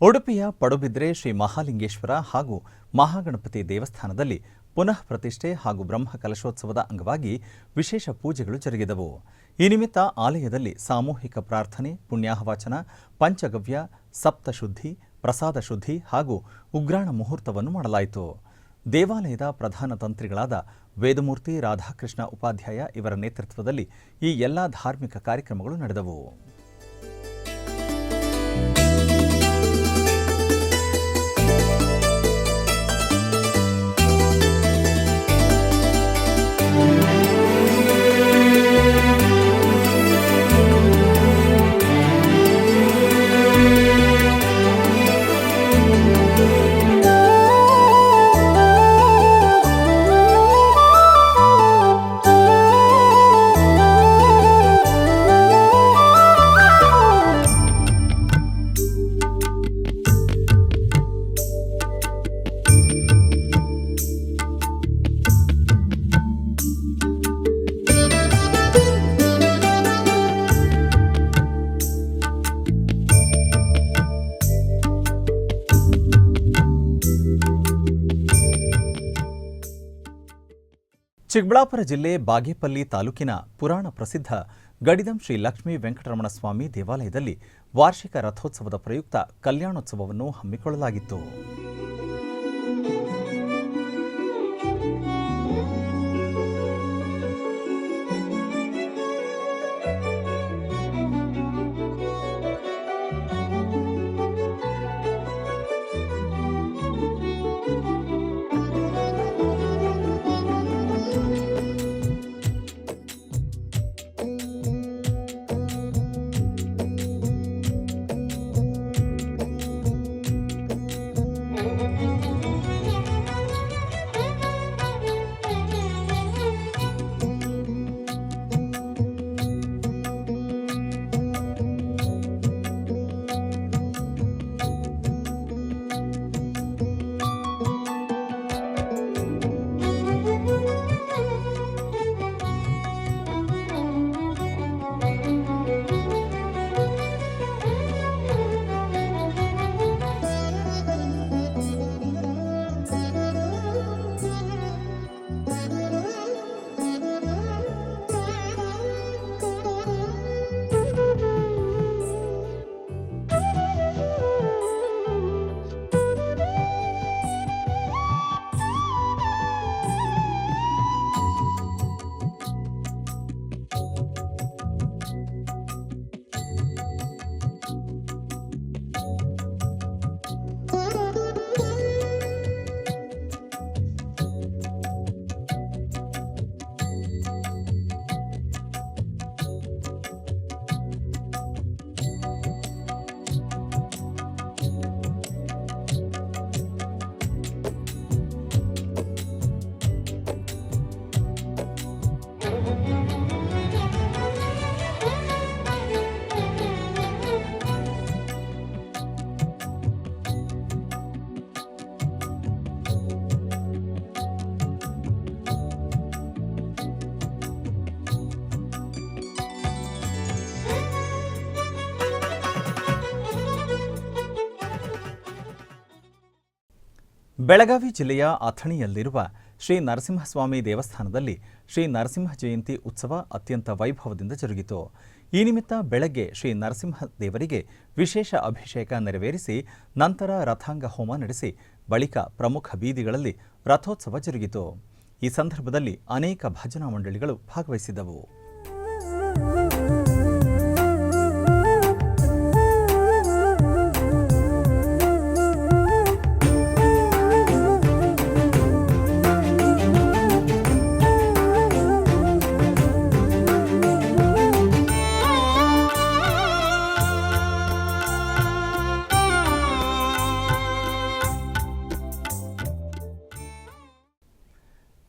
ಉಡುಪಿಯ ಪಡುಬಿದ್ರೆ ಶ್ರೀ ಮಹಾಲಿಂಗೇಶ್ವರ ಹಾಗೂ ಮಹಾಗಣಪತಿ ದೇವಸ್ಥಾನದಲ್ಲಿ ಪುನಃ ಪ್ರತಿಷ್ಠೆ ಹಾಗೂ ಬ್ರಹ್ಮ ಕಲಶೋತ್ಸವದ ಅಂಗವಾಗಿ ವಿಶೇಷ ಪೂಜೆಗಳು ಜರುಗಿದವು. ಈ ನಿಮಿತ್ತ ಆಲಯದಲ್ಲಿ ಸಾಮೂಹಿಕ ಪ್ರಾರ್ಥನೆ, ಪುಣ್ಯಾಹವಾಚನ, ಪಂಚಗವ್ಯ, ಸಪ್ತಶುದ್ಧಿ, ಪ್ರಸಾದ ಶುದ್ಧಿ ಹಾಗೂ ಉಗ್ರಾಣ ಮುಹೂರ್ತವನ್ನು ಮಾಡಲಾಯಿತು. ದೇವಾಲಯದ ಪ್ರಧಾನ ತಂತ್ರಿಗಳಾದ ವೇದಮೂರ್ತಿ ರಾಧಾಕೃಷ್ಣ ಉಪಾಧ್ಯಾಯ ಇವರ ನೇತೃತ್ವದಲ್ಲಿ ಈ ಎಲ್ಲ ಧಾರ್ಮಿಕ ಕಾರ್ಯಕ್ರಮಗಳು ನಡೆದವು. ಚಿಕ್ಕಬಳ್ಳಾಪುರ ಜಿಲ್ಲೆ ಬಾಗೇಪಲ್ಲಿ ತಾಲೂಕಿನ ಪುರಾಣ ಪ್ರಸಿದ್ಧ ಗಡಿದಂ ಶ್ರೀ ಲಕ್ಷ್ಮೀ ವೆಂಕಟರಮಣ ಸ್ವಾಮಿ ದೇವಾಲಯದಲ್ಲಿ ವಾರ್ಷಿಕ ರಥೋತ್ಸವದ ಪ್ರಯುಕ್ತ ಕಲ್ಯಾಣೋತ್ಸವವನ್ನು ಹಮ್ಮಿಕೊಳ್ಳಲಾಗಿತ್ತು. ಬೆಳಗಾವಿ ಜಿಲ್ಲೆಯ ಅಥಣಿಯಲ್ಲಿರುವ ಶ್ರೀ ನರಸಿಂಹಸ್ವಾಮಿ ದೇವಸ್ಥಾನದಲ್ಲಿ ಶ್ರೀ ನರಸಿಂಹ ಜಯಂತಿ ಉತ್ಸವ ಅತ್ಯಂತ ವೈಭವದಿಂದ ಜರುಗಿತು. ಈ ನಿಮಿತ್ತ ಬೆಳಗ್ಗೆ ಶ್ರೀ ನರಸಿಂಹ ದೇವರಿಗೆ ವಿಶೇಷ ಅಭಿಷೇಕ ನೆರವೇರಿಸಿ ನಂತರ ರಥಾಂಗ ಹೋಮ ನಡೆಸಿ ಬಳಿಕ ಪ್ರಮುಖ ಬೀದಿಗಳಲ್ಲಿ ರಥೋತ್ಸವ ಜರುಗಿತು. ಈ ಸಂದರ್ಭದಲ್ಲಿ ಅನೇಕ ಭಜನಾ ಮಂಡಳಿಗಳು ಭಾಗವಹಿಸಿದ್ದವು.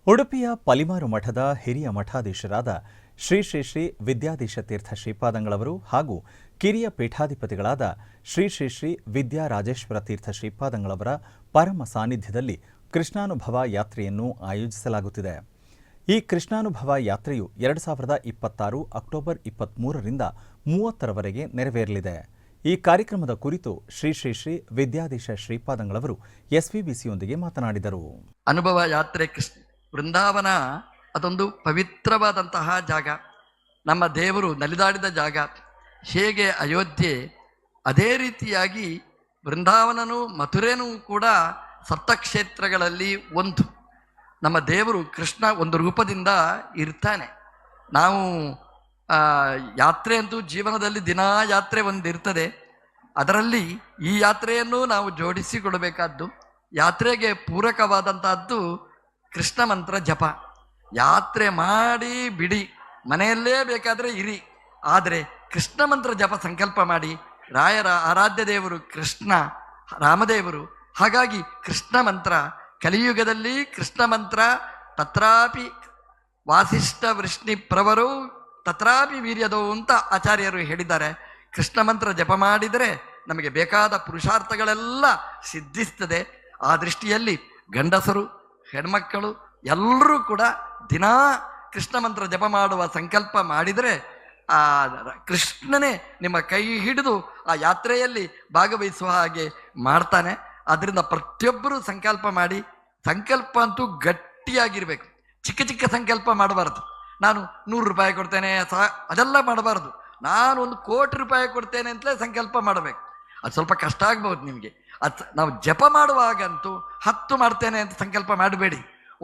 ಉಡುಪಿಯ ಪಲಿಮಾರು ಮಠದ ಹಿರಿಯ ಮಠಾಧೀಶರಾದ ಶ್ರೀ ಶ್ರೀ ಶ್ರೀ ವಿದ್ಯಾಧೀಶ ತೀರ್ಥ ಶ್ರೀಪಾದಂಗಳವರು ಹಾಗೂ ಕಿರಿಯ ಪೀಠಾಧಿಪತಿಗಳಾದ ಶ್ರೀ ಶ್ರೀ ಶ್ರೀ ವಿದ್ಯಾರಾಜೇಶ್ವರ ತೀರ್ಥ ಶ್ರೀಪಾದಂಗಳವರ ಪರಮ ಸಾನ್ನಿಧ್ಯದಲ್ಲಿ ಕೃಷ್ಣಾನುಭವ ಯಾತ್ರೆಯನ್ನು ಆಯೋಜಿಸಲಾಗುತ್ತಿದೆ. ಈ ಕೃಷ್ಣಾನುಭವ ಯಾತ್ರೆಯು 2026 ಅಕ್ಟೋಬರ್ 23ರಿಂದ 30ರವರೆಗೆ ನೆರವೇರಲಿದೆ. ಈ ಕಾರ್ಯಕ್ರಮದ ಕುರಿತು ಶ್ರೀ ಶ್ರೀ ಶ್ರೀ ವಿದ್ಯಾಧೀಶ ಶ್ರೀಪಾದಂಗಳವರು ಎಸ್ವಿಬಿಸಿಯೊಂದಿಗೆ ಮಾತನಾಡಿದರು. ಅನುಭವ ಯಾತ್ರೆ ವೃಂದಾವನ ಅದೊಂದು ಪವಿತ್ರವಾದಂತಹ ಜಾಗ, ನಮ್ಮ ದೇವರು ನಲಿದಾಡಿದ ಜಾಗ. ಹೇಗೆ ಅಯೋಧ್ಯೆ, ಅದೇ ರೀತಿಯಾಗಿ ವೃಂದಾವನನೂ ಮಥುರೆನೂ ಕೂಡ ಸಪ್ತಕ್ಷೇತ್ರಗಳಲ್ಲಿ ಒಂದು. ನಮ್ಮ ದೇವರು ಕೃಷ್ಣ ಒಂದು ರೂಪದಿಂದ ಇರ್ತಾನೆ. ನಾವು ಯಾತ್ರೆ ಅಂತೂ ಜೀವನದಲ್ಲಿ ದಿನಾ ಯಾತ್ರೆ ಒಂದಿರ್ತದೆ. ಅದರಲ್ಲಿ ಈ ಯಾತ್ರೆಯನ್ನು ನಾವು ಜೋಡಿಸಿಕೊಡಬೇಕಾದ್ದು. ಯಾತ್ರೆಗೆ ಪೂರಕವಾದಂತಹದ್ದು ಕೃಷ್ಣ ಮಂತ್ರ ಜಪ. ಯಾತ್ರೆ ಮಾಡಿ ಬಿಡಿ, ಮನೆಯಲ್ಲೇ ಬೇಕಾದರೆ ಇರಿ, ಆದರೆ ಕೃಷ್ಣ ಮಂತ್ರ ಜಪ ಸಂಕಲ್ಪ ಮಾಡಿ. ರಾಯರ ಆರಾಧ್ಯ ದೇವರು ಕೃಷ್ಣ ರಾಮದೇವರು. ಹಾಗಾಗಿ ಕೃಷ್ಣ ಮಂತ್ರ ಕಲಿಯುಗದಲ್ಲಿ ಕೃಷ್ಣ ಮಂತ್ರ ತತ್ರಾಪಿ ವಾಸಿಷ್ಠ ವೃಷ್ಣಿ ಪ್ರವರು ತತ್ರಾಪಿ ವೀರ್ಯದೋ ಅಂತ ಆಚಾರ್ಯರು ಹೇಳಿದ್ದಾರೆ. ಕೃಷ್ಣ ಮಂತ್ರ ಜಪ ಮಾಡಿದರೆ ನಮಗೆ ಬೇಕಾದ ಪುರುಷಾರ್ಥಗಳೆಲ್ಲ ಸಿದ್ಧಿಸ್ತದೆ. ಆ ದೃಷ್ಟಿಯಲ್ಲಿ ಗಂಡಸರು ಹೆಣ್ಮಕ್ಕಳು ಎಲ್ಲರೂ ಕೂಡ ದಿನಾ ಕೃಷ್ಣ ಮಂತ್ರ ಜಪ ಮಾಡುವ ಸಂಕಲ್ಪ ಮಾಡಿದರೆ ಆ ಕೃಷ್ಣನೇ ನಿಮ್ಮ ಕೈ ಹಿಡಿದು ಆ ಯಾತ್ರೆಯಲ್ಲಿ ಭಾಗವಹಿಸುವ ಹಾಗೆ ಮಾಡ್ತಾನೆ. ಅದರಿಂದ ಪ್ರತಿಯೊಬ್ಬರೂ ಸಂಕಲ್ಪ ಮಾಡಿ. ಸಂಕಲ್ಪ ಅಂತೂ ಗಟ್ಟಿಯಾಗಿರ್ಬೇಕು. ಚಿಕ್ಕ ಚಿಕ್ಕ ಸಂಕಲ್ಪ ಮಾಡಬಾರ್ದು. ನಾನು 100 ರೂಪಾಯಿ ಕೊಡ್ತೇನೆ ಅದೆಲ್ಲ ಮಾಡಬಾರ್ದು. ನಾನು 1 ಕೋಟಿ ರೂಪಾಯಿ ಕೊಡ್ತೇನೆ ಅಂತಲೇ ಸಂಕಲ್ಪ ಮಾಡಬೇಕು. ಅದು ಸ್ವಲ್ಪ ಕಷ್ಟ ಆಗ್ಬೋದು ನಿಮಗೆ. ನಾವು ಜಪ ಮಾಡುವಾಗಂತೂ 10 ಮಾಡ್ತೇನೆ ಅಂತ ಸಂಕಲ್ಪ ಮಾಡಬೇಡಿ.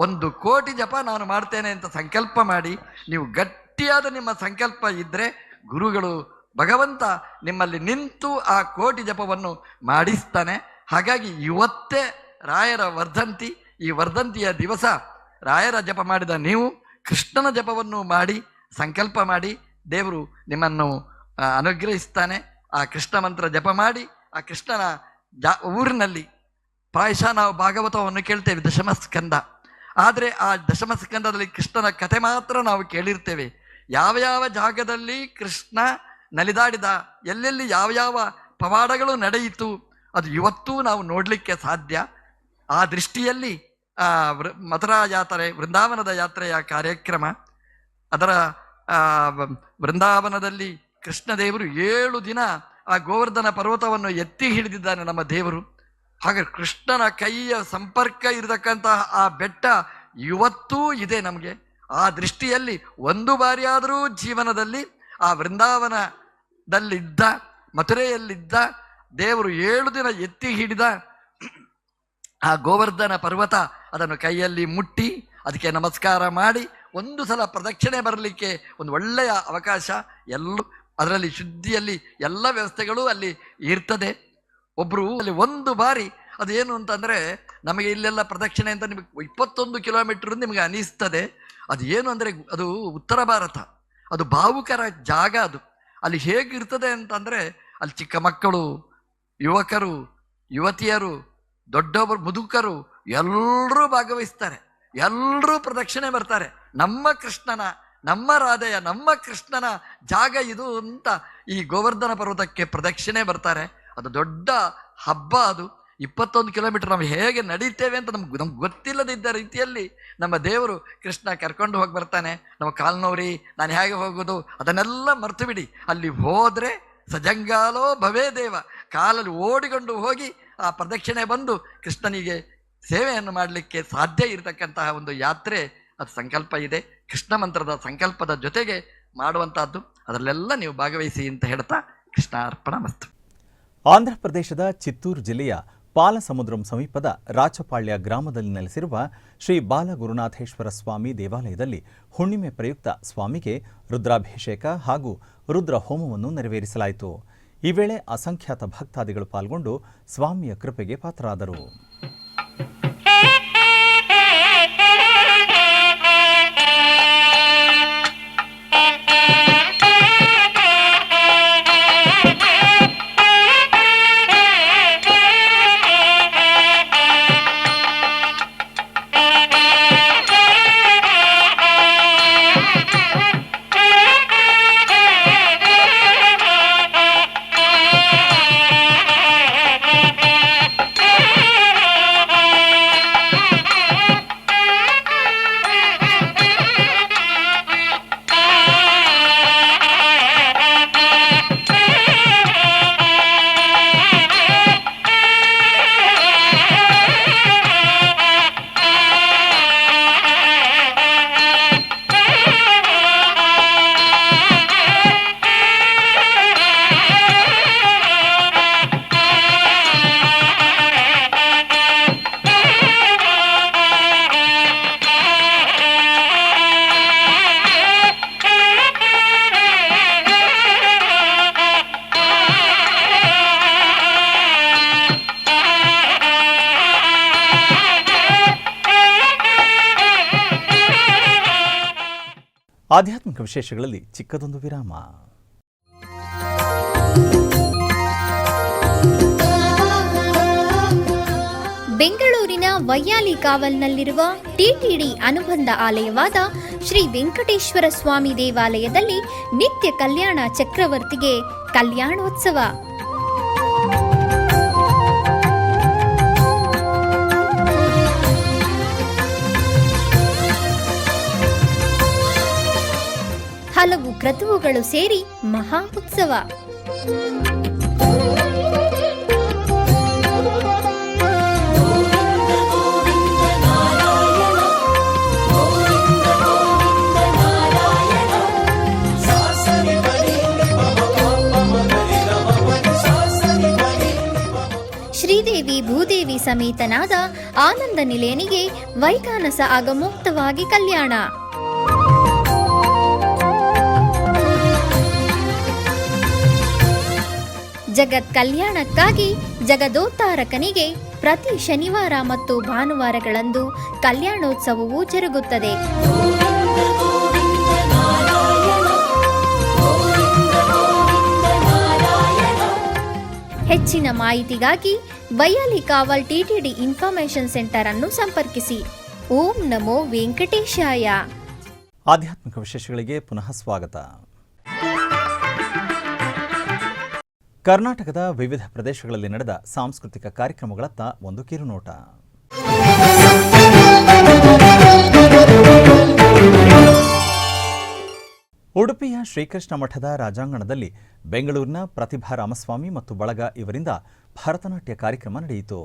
1 ಕೋಟಿ ಜಪ ನಾನು ಮಾಡ್ತೇನೆ ಅಂತ ಸಂಕಲ್ಪ ಮಾಡಿ. ನೀವು ಗಟ್ಟಿಯಾದ ನಿಮ್ಮ ಸಂಕಲ್ಪ ಇದ್ದರೆ ಗುರುಗಳು ಭಗವಂತ ನಿಮ್ಮಲ್ಲಿ ನಿಂತು ಆ ಕೋಟಿ ಜಪವನ್ನು ಮಾಡಿಸ್ತಾನೆ. ಹಾಗಾಗಿ ಇವತ್ತೇ ರಾಯರ ವರ್ಧಂತಿ. ಈ ವರ್ಧಂತಿಯ ದಿವಸ ರಾಯರ ಜಪ ಮಾಡಿದ ನೀವು ಕೃಷ್ಣನ ಜಪವನ್ನು ಮಾಡಿ ಸಂಕಲ್ಪ ಮಾಡಿ. ದೇವರು ನಿಮ್ಮನ್ನು ಅನುಗ್ರಹಿಸ್ತಾನೆ. ಆ ಕೃಷ್ಣ ಮಂತ್ರ ಜಪ ಮಾಡಿ ಆ ಕೃಷ್ಣನ ಊರಿನಲ್ಲಿ ಪ್ರಾಯಶಃ ನಾವು ಭಾಗವತವನ್ನು ಕೇಳ್ತೇವೆ, ದಶಮಸ್ಕಂದ. ಆದರೆ ಆ ದಶಮಸ್ಕಂದದಲ್ಲಿ ಕೃಷ್ಣನ ಕಥೆ ಮಾತ್ರ ನಾವು ಕೇಳಿರ್ತೇವೆ. ಯಾವ ಯಾವ ಜಾಗದಲ್ಲಿ ಕೃಷ್ಣ ನಲಿದಾಡಿದ, ಎಲ್ಲೆಲ್ಲಿ ಯಾವ ಯಾವ ಪವಾಡಗಳು ನಡೆಯಿತು, ಅದು ಇವತ್ತೂ ನಾವು ನೋಡಲಿಕ್ಕೆ ಸಾಧ್ಯ. ಆ ದೃಷ್ಟಿಯಲ್ಲಿ ಮಥುರಾ ಯಾತ್ರೆ, ವೃಂದಾವನದ ಯಾತ್ರೆಯ ಕಾರ್ಯಕ್ರಮ, ಅದರ ವೃಂದಾವನದಲ್ಲಿ ಕೃಷ್ಣದೇವರು 7 ದಿನ ಆ ಗೋವರ್ಧನ ಪರ್ವತವನ್ನು ಎತ್ತಿ ಹಿಡಿದಿದ್ದಾನೆ ನಮ್ಮ ದೇವರು. ಹಾಗೆ ಕೃಷ್ಣನ ಕೈಯ ಸಂಪರ್ಕ ಇರತಕ್ಕಂತಹ ಆ ಬೆಟ್ಟ ಇವತ್ತೂ ಇದೆ ನಮಗೆ. ಆ ದೃಷ್ಟಿಯಲ್ಲಿ ಒಂದು ಬಾರಿಯಾದರೂ ಜೀವನದಲ್ಲಿ ಆ ವೃಂದಾವನದಲ್ಲಿದ್ದ, ಮಥುರೆಯಲ್ಲಿದ್ದ ದೇವರು 7 ದಿನ ಎತ್ತಿ ಹಿಡಿದ ಆ ಗೋವರ್ಧನ ಪರ್ವತ, ಅದನ್ನು ಕೈಯಲ್ಲಿ ಮುಟ್ಟಿ ಅದಕ್ಕೆ ನಮಸ್ಕಾರ ಮಾಡಿ ಒಂದು ಸಲ ಪ್ರದಕ್ಷಿಣೆ ಬರಲಿಕ್ಕೆ ಒಂದು ಒಳ್ಳೆಯ ಅವಕಾಶ. ಅದರಲ್ಲಿ ಶುದ್ಧಿಯಲ್ಲಿ ಎಲ್ಲ ವ್ಯವಸ್ಥೆಗಳು ಅಲ್ಲಿ ಇರ್ತದೆ. ಒಬ್ಬರು ಅಲ್ಲಿ ಒಂದು ಬಾರಿ ಅದೇನು ಅಂತಂದರೆ, ನಮಗೆ ಇಲ್ಲೆಲ್ಲ ಪ್ರದಕ್ಷಿಣೆ ಅಂತ ನಿಮಗೆ 21 ಕಿಲೋಮೀಟರ್ ನಿಮಗೆ ಅನಿಸ್ತದೆ. ಅದು ಏನು ಅಂದರೆ, ಅದು ಉತ್ತರ ಭಾರತ, ಅದು ಭಾವುಕರ ಜಾಗ. ಅದು ಅಲ್ಲಿ ಹೇಗಿರ್ತದೆ ಅಂತಂದರೆ, ಅಲ್ಲಿ ಚಿಕ್ಕ ಮಕ್ಕಳು, ಯುವಕರು, ಯುವತಿಯರು, ದೊಡ್ಡೊಬ್ಬರು, ಮುದುಕರು ಎಲ್ಲರೂ ಭಾಗವಹಿಸ್ತಾರೆ. ಎಲ್ಲರೂ ಪ್ರದಕ್ಷಿಣೆ ಬರ್ತಾರೆ. ನಮ್ಮ ಕೃಷ್ಣನ, ನಮ್ಮ ರಾಧೆಯ, ನಮ್ಮ ಕೃಷ್ಣನ ಜಾಗ ಇದು ಅಂತ ಈ ಗೋವರ್ಧನ ಪರ್ವತಕ್ಕೆ ಪ್ರದಕ್ಷಿಣೆ ಬರ್ತಾರೆ. ಅದು ದೊಡ್ಡ ಹಬ್ಬ. ಅದು 21 ಕಿಲೋಮೀಟರ್ ನಾವು ಹೇಗೆ ನಡೀತೇವೆ ಅಂತ ನಮ್ಗೆ ಗೊತ್ತಿಲ್ಲದಿದ್ದ ರೀತಿಯಲ್ಲಿ ನಮ್ಮ ದೇವರು ಕೃಷ್ಣ ಕರ್ಕೊಂಡು ಹೋಗಿ ಬರ್ತಾನೆ. ನಮ್ಮ ಕಾಲ್ನೋರಿ, ನಾನು ಹೇಗೆ ಹೋಗೋದು ಅದನ್ನೆಲ್ಲ ಮರ್ತು ಬಿಡಿ. ಅಲ್ಲಿ ಹೋದರೆ ಸಜಂಗಾಲೋ ಭವೇ ದೇವ, ಕಾಲಲ್ಲಿ ಓಡಿಕೊಂಡು ಹೋಗಿ ಆ ಪ್ರದಕ್ಷಿಣೆ ಬಂದು ಕೃಷ್ಣನಿಗೆ ಸೇವೆಯನ್ನು ಮಾಡಲಿಕ್ಕೆ ಸಾಧ್ಯ ಇರತಕ್ಕಂತಹ ಒಂದು ಯಾತ್ರೆ. ಅದು ಸಂಕಲ್ಪ ಇದೆ, ಕೃಷ್ಣ ಮಂತ್ರದ ಸಂಕಲ್ಪದ ಜೊತೆಗೆ ಮಾಡುವಂತಹದ್ದು. ಅದರಲ್ಲೆಲ್ಲ ನೀವು ಭಾಗವಹಿಸಿ ಅಂತ ಹೇಳ್ತಾ ಕೃಷ್ಣ ಅರ್ಪಣಮಸ್ತು. ಆಂಧ್ರ ಪ್ರದೇಶದ ಚಿತ್ತೂರು ಜಿಲ್ಲೆಯ ಪಾಲಸಮುದ್ರಂ ಸಮೀಪದ ರಾಚಪಾಳ್ಯ ಗ್ರಾಮದಲ್ಲಿ ನೆಲೆಸಿರುವ ಶ್ರೀ ಬಾಲಗುರುನಾಥೇಶ್ವರ ಸ್ವಾಮಿ ದೇವಾಲಯದಲ್ಲಿ ಹುಣ್ಣಿಮೆ ಪ್ರಯುಕ್ತ ಸ್ವಾಮಿಗೆ ರುದ್ರಾಭಿಷೇಕ ಹಾಗೂ ರುದ್ರ ಹೋಮವನ್ನು ನೆರವೇರಿಸಲಾಯಿತು. ಈ ವೇಳೆ ಅಸಂಖ್ಯಾತ ಭಕ್ತಾದಿಗಳು ಪಾಲ್ಗೊಂಡು ಸ್ವಾಮಿಯ ಕೃಪೆಗೆ ಪಾತ್ರರಾದರು. ಆಧ್ಯಾತ್ಮಿಕ ವಿಶೇಷಗಳಲ್ಲಿ ಚಿಕ್ಕದೊಂದು ವಿರಾಮ. ಬೆಂಗಳೂರಿನ ವೈಯಾಲಿ ಕಾವಲ್ನಲ್ಲಿರುವ ಟಿಟಿಡಿ ಅನುಬಂಧ ಆಲಯವಾದ ಶ್ರೀ ವೆಂಕಟೇಶ್ವರ ಸ್ವಾಮಿ ದೇವಾಲಯದಲ್ಲಿ ನಿತ್ಯ ಕಲ್ಯಾಣ ಚಕ್ರವರ್ತಿಗೆ ಕಲ್ಯಾಣೋತ್ಸವ. ಹಲವು ಕ್ರತುವುಗಳು ಸೇರಿ ಮಹಾ ಉತ್ಸವ. ಶ್ರೀದೇವಿ ಭೂದೇವಿ ಸಮೇತನಾದ ಆನಂದ ನಿಲಯನಿಗೆ ವೈಖಾನಸ ಆಗಮೋಕ್ತವಾಗಿ ಕಲ್ಯಾಣ. ಜಗತ್ ಕಲ್ಯಾಣಕ್ಕಾಗಿ ಜಗದೋತ್ತಾರಕನಿಗೆ ಪ್ರತಿ ಶನಿವಾರ ಮತ್ತು ಭಾನುವಾರಗಳಂದು ಕಲ್ಯಾಣೋತ್ಸವವು ಜರುಗುತ್ತದೆ. ಹೆಚ್ಚಿನ ಮಾಹಿತಿಗಾಗಿ ವೈಯಾಲಿ ಕಾವಲ್ ಟಿಟಿಡಿ ಇನ್ಫಾರ್ಮೇಶನ್ ಸೆಂಟರ್ ಅನ್ನು ಸಂಪರ್ಕಿಸಿ. ಓಂ ನಮೋ ವೆಂಕಟೇಶಾಯ. ಆಧ್ಯಾತ್ಮಿಕ ವಿಶೇಷಗಳಿಗೆ ಪುನಃ ಸ್ವಾಗತ. ಕರ್ನಾಟಕದ ವಿವಿಧ ಪ್ರದೇಶಗಳಲ್ಲಿ ನಡೆದ ಸಾಂಸ್ಕೃತಿಕ ಕಾರ್ಯಕ್ರಮಗಳತ್ತ ಒಂದು ಕಿರುನೋಟ. ಉಡುಪಿಯ ಶ್ರೀಕೃಷ್ಣ ಮಠದ ರಾಜಾಂಗಣದಲ್ಲಿ ಬೆಂಗಳೂರಿನ ಪ್ರತಿಭಾ ರಾಮಸ್ವಾಮಿ ಮತ್ತು ಬಳಗ ಇವರಿಂದ ಭರತನಾಟ್ಯ ಕಾರ್ಯಕ್ರಮ ನಡೆಯಿತು.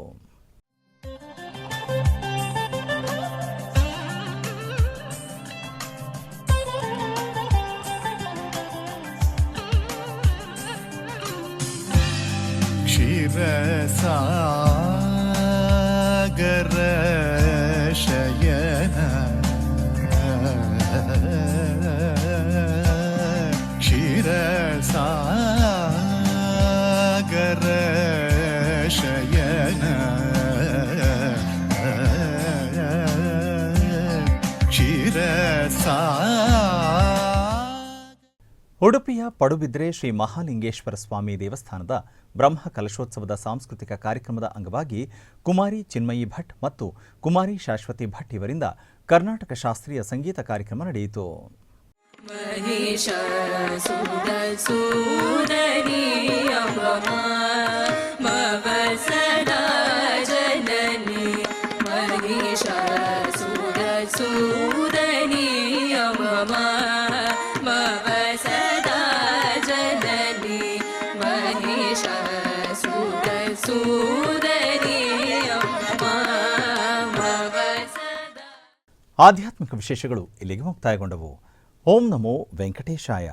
ಕ್ಷೀರಸಾಗರ ಶಯನ ಕ್ಷೀರಸಾಗರ ಶಯನ ಕ್ಷೀರಸಾ. ಉಡುಪಿಯ ಪಡುಬಿದ್ರೆ ಶ್ರೀ ಮಹಾಲಿಂಗೇಶ್ವರ ಸ್ವಾಮಿ ದೇವಸ್ಥಾನದ ಬ್ರಹ್ಮ ಕಲಶೋತ್ಸವದ ಸಾಂಸ್ಕೃತಿಕ ಕಾರ್ಯಕ್ರಮದ ಅಂಗವಾಗಿ ಕುಮಾರಿ ಚಿನ್ಮಯಿ ಭಟ್ ಮತ್ತು ಕುಮಾರಿ ಶಾಶ್ವತಿ ಭಟ್ ಇವರಿಂದ ಕರ್ನಾಟಕ ಶಾಸ್ತ್ರೀಯ ಸಂಗೀತ ಕಾರ್ಯಕ್ರಮ ನಡೆಯಿತು. ಆಧ್ಯಾತ್ಮಿಕ ವಿಶೇಷಗಳು ಇಲ್ಲಿಗೆ ಮುಕ್ತಾಯಗೊಂಡವು. ಓಂ ನಮೋ ವೆಂಕಟೇಶಾಯ.